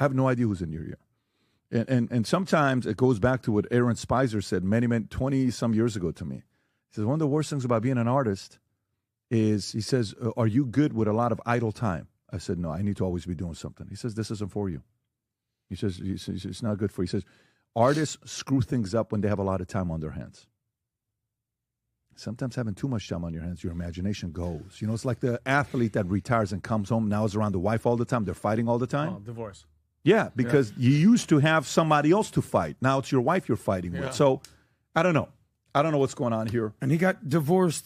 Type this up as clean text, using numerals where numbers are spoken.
I have no idea who's in your ear. And sometimes it goes back to what Aaron Spicer said 20-some years ago to me. He says, one of the worst things about being an artist is, he says, are you good with a lot of idle time? I said, no, I need to always be doing something. He says, this isn't for you. He says it's not good for you. He says, artists screw things up when they have a lot of time on their hands. Sometimes having too much time on your hands, your imagination goes. You know, it's like the athlete that retires and comes home, now is around the wife all the time. They're fighting all the time. Oh, divorce. Yeah, because you used to have somebody else to fight. Now it's your wife you're fighting with. So I don't know. I don't know what's going on here. And he got divorced